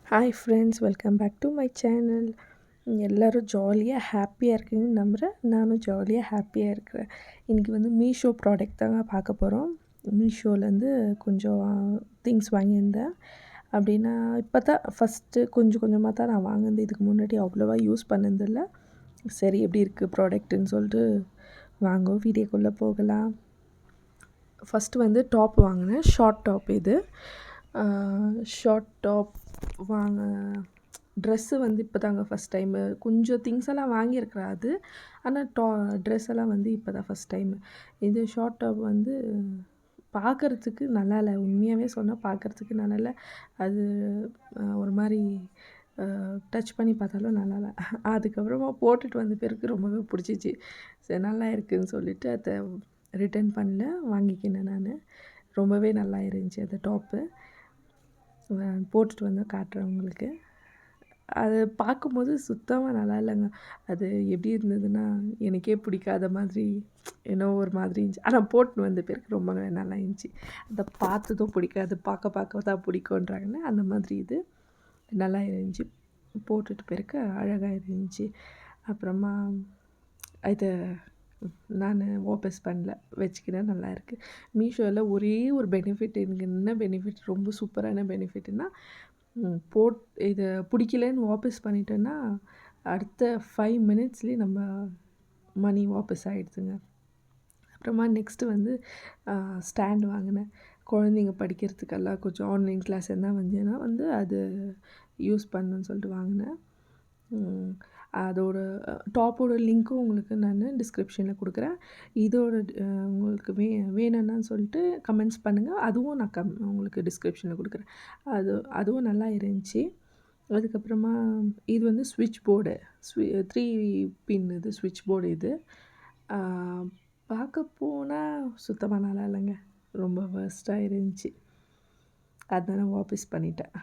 Hi friends, welcome back to my channel. எல்லோரும் ஜாலியாக ஹாப்பியாக இருக்கீங்கன்னு நம்புகிறேன். நானும் ஜாலியாக ஹாப்பியாக இருக்கிறேன். இன்றைக்கி வந்து மீஷோ ப்ராடக்ட் தாங்க பார்க்க போகிறோம். மீஷோலேருந்து கொஞ்சம் திங்ஸ் வாங்கியிருந்தேன். அப்படின்னா இப்போ தான் ஃபஸ்ட்டு கொஞ்சம் கொஞ்சமாக தான் நான் வாங்கினது. இதுக்கு முன்னாடி அவ்வளோவா யூஸ் பண்ணதில்ல. சரி எப்படி இருக்குது ப்ராடக்ட்டுன்னு சொல்லிட்டு வீடியோக்குள்ளே போகலாம். ஃபஸ்ட்டு வந்து டாப் வாங்கினேன். ஷார்ட் டாப் இது. ஷார்ட் டாப் ட்ரெஸ்ஸு வந்து இப்போ தாங்க ஃபஸ்ட் டைமு. கொஞ்சம் திங்ஸ் எல்லாம் வாங்கியிருக்கிறேன் அது. ஆனால் ட்ரெஸ் எல்லாம் வந்து இப்போ தான் ஃபஸ்ட் டைமு. இது ஷார்ட் டாப் வந்து பார்க்குறதுக்கு நல்லா இல்லை. உண்மையாகவே சொன்னால் பார்க்குறதுக்கு நல்லா இல்லை. அது ஒரு மாதிரி டச் பண்ணி பார்த்தாலும் நல்லா இல்லை. அதுக்கப்புறமா போட்டுட்டு வந்த பிறகு ரொம்பவே பிடிச்சிச்சு. சரி நல்லா இருக்குதுன்னு சொல்லிவிட்டு அதை ரிட்டர்ன் பண்ணல, வாங்கிக்கினேன் நான். ரொம்பவே நல்லா இருந்துச்சு அந்த டாப்பு. போட்டுட்டு வந்தால் காட்டுறேன் உங்களுக்கு. அது பார்க்கும்போது சுத்தமாக நல்லா இல்லைங்க. அது எப்படி இருந்ததுன்னா எனக்கே பிடிக்காத மாதிரி ஏன்னோ ஒரு மாதிரி இருந்துச்சு. ஆனால் போட்டுன்னு வந்த பிறகு ரொம்ப நல்லா இருந்துச்சு. அதை பார்த்ததும் பிடிக்காது, பார்க்க தான் பிடிக்குன்றாங்கன்னு அந்த மாதிரி இது நல்லா இருந்துச்சு. போட்டுட்டு பிறகு அழகாக இருந்துச்சு. அப்புறமா இதை நான் வாபஸ் பண்ணல, வச்சுக்கிறேன். நல்லாயிருக்கு. மீஷோவில் ஒரே ஒரு பெனிஃபிட், எனக்கு என்ன பெனிஃபிட் ரொம்ப சூப்பரான பெனிஃபிட்னா, இதை பிடிக்கலன்னு வாபஸ் பண்ணிட்டேன்னா அடுத்த 5 மினிட்ஸ்லேயே நம்ம மணி வாபஸ் ஆகிடுதுங்க. அப்புறமா நெக்ஸ்ட்டு வந்து ஸ்டாண்ட் வாங்கினேன். குழந்தைங்க படிக்கிறதுக்கெல்லாம் கொஞ்சம் ஆன்லைன் கிளாஸ் எல்லாம் வந்துன்னா வந்து அது யூஸ் பண்ணணுன்னு சொல்லிட்டு வாங்கினேன். அதோட டாப்போட லிங்க்கும் உங்களுக்கு நான் டிஸ்கிரிப்ஷனில் கொடுக்குறேன். இதோட உங்களுக்கு வேணும்னான்னு சொல்லிட்டு கமெண்ட்ஸ் பண்ணுங்கள். அதுவும் நான் உங்களுக்கு டிஸ்கிரிப்ஷனில் கொடுக்குறேன். அதுவும் நல்லா இருந்துச்சு. அதுக்கப்புறமா இது வந்து ஸ்விட்ச் போர்டு 3 பின் இது ஸ்விட்ச் போர்டு இது. பார்க்க போனால் சுத்தமாக நல்லா இல்லைங்க. ரொம்ப வேர்ஸ்ட்டாக இருந்துச்சு. அதனால் வாபஸ் பண்ணிட்டேன்.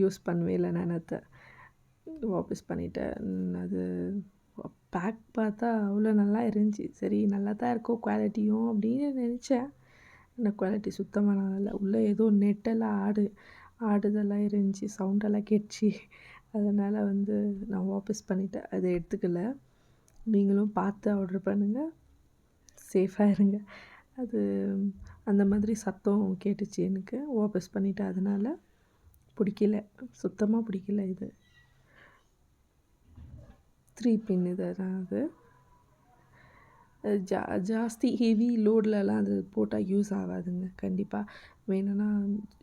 யூஸ் பண்ணவே இல்லை நான் அதை. வாபஸ் பண்ணிட்டேன். அது பேக் பார்த்தா அவ்வளோ நல்லா இருந்துச்சு. சரி நல்லா தான் இருக்கும் குவாலிட்டியும் அப்படின்னு நினச்சேன். ஆனால் குவாலிட்டி சுத்தமாக நல்லா இல்லை. உள்ளே ஏதோ நெட்டெல்லாம் ஆடுதெல்லாம் இருந்துச்சு, சவுண்டெல்லாம் கேட்டுச்சு. அதனால் வந்து நான் வாபஸ் பண்ணிட்டேன். அதை எடுத்துக்கல. நீங்களும் பார்த்து ஆர்டர் பண்ணுங்கள், சேஃபாக இருங்க. அது அந்த மாதிரி சத்தம் கேட்டுச்சு எனக்கு. வாபஸ் பண்ணிட்டேன். அதனால் பிடிக்கல, சுத்தமாக பிடிக்கல. இது 3 பின் இது தான். அது ஜாஸ்தி ஹெவி லோட்லலாம் அது போட்டால் யூஸ் ஆகாதுங்க. கண்டிப்பாக வேணும்னா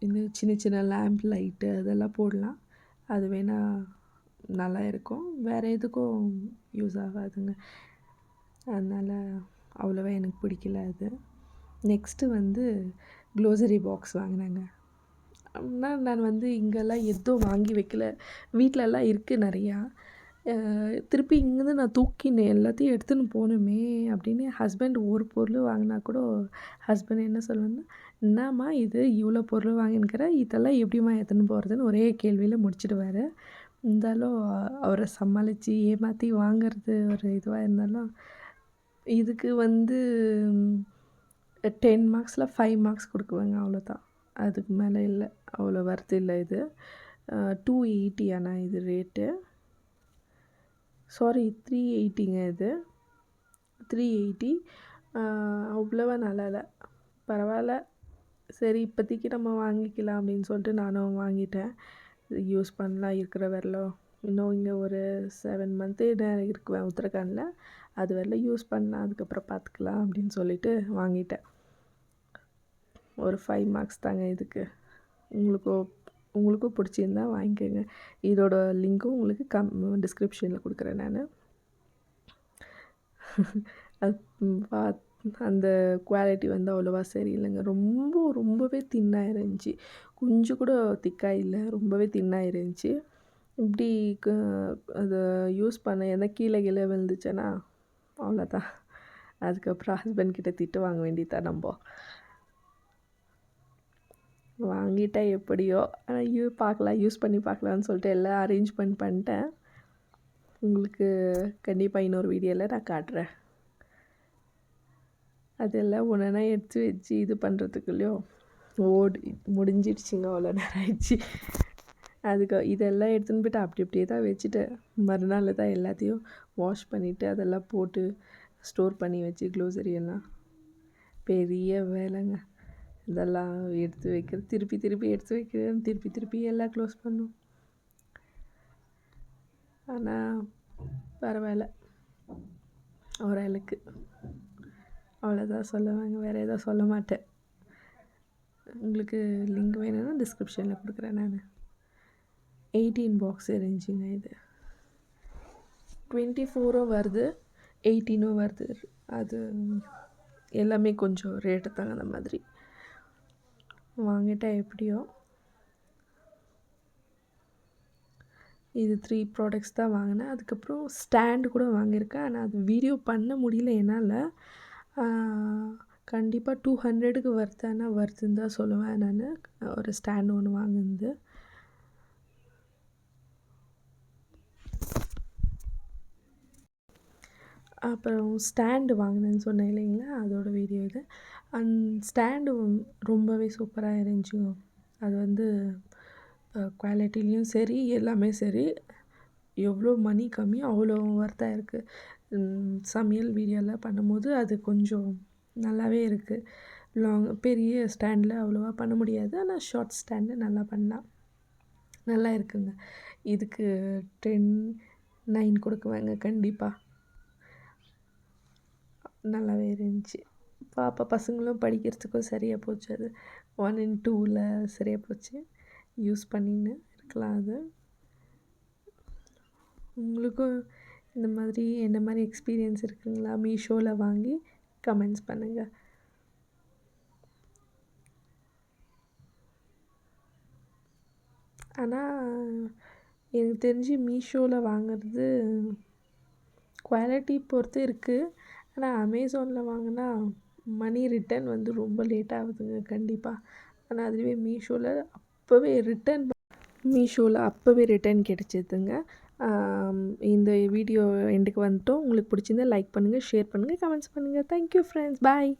இந்த சின்ன சின்ன லேம்ப் லைட்டு அதெல்லாம் போடலாம். அது வேணால் நல்லா இருக்கும். வேறு எதுக்கும் யூஸ் ஆகாதுங்க. அதனால் அவ்வளோவா எனக்கு பிடிக்கல அது. நெக்ஸ்ட்டு வந்து க்ளோசரி பாக்ஸ் வாங்கினேங்க. ஆனால் நான் வந்து இங்கெல்லாம் எதுவும் வாங்கி வைக்கல. வீட்டிலலாம் இருக்குது நிறையா. திருப்பி இங்கேருந்து நான் தூக்கினேன், எல்லாத்தையும் எடுத்துன்னு போகணுமே அப்படின்னு. ஹஸ்பண்ட் ஒரு பொருள் வாங்கினா கூட ஹஸ்பண்ட் என்ன சொல்லுவேன்னா, என்னம்மா இது இவ்வளோ பொருள் வாங்கினுக்கிற, இதெல்லாம் எப்படிம்மா எடுத்துன்னு போகிறதுன்னு ஒரே கேள்வியில் முடிச்சிடுவார். இருந்தாலும் அவரை சமாளித்து ஏமாற்றி வாங்கிறது ஒரு இதுவாக இருந்தாலும், இதுக்கு வந்து 10 மார்க்ஸில் 5 மார்க்ஸ் கொடுக்குவேங்க, அவ்வளோதான். அதுக்கு மேலே இல்லை, அவ்வளோ ஒர்த் இல்லை இது. 280 ஆனால் இது ரேட்டு. சாரி 380ங்க இது. 380. அவ்வளோவா நல்லா இல்லை. பரவாயில்ல, சரி இப்போதைக்கு நம்ம வாங்கிக்கலாம் அப்படின்னு சொல்லிட்டு நானும் வாங்கிட்டேன். யூஸ் பண்ணலாம் இருக்கிற வரலும். இன்னும் இங்கே ஒரு 7 மந்த்து நான் இருக்குவேன் உத்தரகாண்டில். அது வரல யூஸ் பண்ணலாம், அதுக்கப்புறம் பார்த்துக்கலாம் அப்படின்னு சொல்லிட்டு வாங்கிட்டேன். ஒரு 5 மார்க்ஸ் தாங்க இதுக்கு. உங்களுக்கும் பிடிச்சிருந்தா வாங்கிக்கோங்க. இதோட லிங்க்கும் உங்களுக்கு டிஸ்கிரிப்ஷனில் கொடுக்குறேன் நான். அந்த குவாலிட்டி வந்து அவ்வளோவா சரியில்லைங்க. ரொம்பவே தின்னாக இருந்துச்சு. கொஞ்சம் கூட திக்காக இல்லை, ரொம்பவே தின்னாக இருந்துச்சு. இப்படி அதை யூஸ் பண்ண எதனா கீழே விழுந்துச்சேன்னா அவ்வளோதான். அதுக்கப்புறம் ஹஸ்பண்ட்கிட்ட திட்டு வாங்க வேண்டியதான் நம்ம. வாங்கிட்டேன் எப்படியோ. பார்க்கலாம், யூஸ் பண்ணி பார்க்கலான்னு சொல்லிட்டு எல்லாம் அரேஞ்ச்மெண்ட் பண்ணிட்டேன். உங்களுக்கு கண்டிப்பாக இன்னொரு வீடியோவில் நான் காட்டுறேன். அதெல்லாம் ஒன்றா எடுத்து வச்சு இது பண்ணுறதுக்குள்ளேயும் முடிஞ்சிடுச்சிங்க. அவ்வளோ நேரம் ஆயிடுச்சு. அதுக்கு இதெல்லாம் எடுத்துன்னு போய்ட்டு அப்படி அப்படியே தான் வச்சுட்டேன். மறுநாள் தான் எல்லாத்தையும் வாஷ் பண்ணிவிட்டு அதெல்லாம் போட்டு ஸ்டோர் பண்ணி வச்சு க்ளோசரி எல்லாம் பெரிய வேலைங்க. இதெல்லாம் எடுத்து வைக்கிறது, திருப்பி எடுத்து வைக்கிறேன், திருப்பி எல்லாம் க்ளோஸ் பண்ணும். ஆனால் பரவாயில்ல, ஓரளவுக்கு. அவ்வளோதான் சொல்லுவாங்க, வேறு எதுவும் சொல்ல மாட்டேன். உங்களுக்கு லிங்க் வேணும்னா டிஸ்கிரிப்ஷனில் கொடுக்குறேன் நான். 18 பாக்ஸ் இருந்துச்சுங்க. இது 24ம் வருது, 18ம் வருது. அது எல்லாமே கொஞ்சம் ரேட்டு தகுந்த மாதிரி வாங்கிட்டேன். எப்படியோ இது 3 ப்ராடக்ட்ஸ் தான் வாங்கினேன். அதுக்கப்புறம் ஸ்டாண்டு கூட வாங்கியிருக்கேன். ஆனால் அது வீடியோ பண்ண முடியல என்னால். கண்டிப்பாக 200க்கு வருதுன்னு தான் சொல்லுவேன் நான். ஒரு ஸ்டாண்டு ஒன்று வாங்கினது. அப்புறம் ஸ்டாண்டு வாங்கினேன்னு சொன்னேன் இல்லைங்களா, அதோட வீடியோ இது. ஸ்டாண்டு ரொம்பவே சூப்பராக இருந்துச்சுங்க. அது வந்து குவாலிட்டிலையும் சரி, எல்லாமே சரி, எவ்வளோ மணி கம்மியோ அவ்வளோ ஒர்த்தாக இருக்குது. சமையல் வீடியோலாம் பண்ணும்போது அது கொஞ்சம் நல்லாவே இருக்குது. பெரிய ஸ்டாண்டில் அவ்வளோவா பண்ண முடியாது, ஆனால் ஷார்ட் ஸ்டாண்டு நல்லா பண்ணலாம். நல்லா இருக்குங்க. இதுக்கு 10/9 கொடுக்குவேங்க கண்டிப்பாக. நல்லாவே இருந்துச்சு. பாப்பா பசங்களும் படிக்கிறதுக்கும் சரியாக போச்சு. அது 1 and 2ல் சரியாக போச்சு. யூஸ் பண்ணின்னு இருக்கலாம். அது உங்களுக்கும் இந்த மாதிரி என்ன மாதிரி எக்ஸ்பீரியன்ஸ் இருக்குங்களா? மீஷோவில் வாங்கி கமெண்ட்ஸ் பண்ணுங்கள். ஆனால் எனக்கு தெரிஞ்சு மீஷோவில் வாங்குறது குவாலிட்டி பொறுத்து இருக்குது. ஆனால் அமேசானில் வாங்கினா மணி ரிட்டன் வந்து ரொம்ப லேட் ஆகுதுங்க கண்டிப்பாக. ஆனால் அதுவே மீஷோவில் அப்போவே ரிட்டன் கிடச்சிதுங்க. இந்த வீடியோ எண்டுக்கு வந்துட்டோம். உங்களுக்கு பிடிச்சிருந்தா லைக் பண்ணுங்கள், ஷேர் பண்ணுங்கள், கமெண்ட்ஸ் பண்ணுங்கள். தேங்க்யூ ஃப்ரெண்ட்ஸ், பாய்.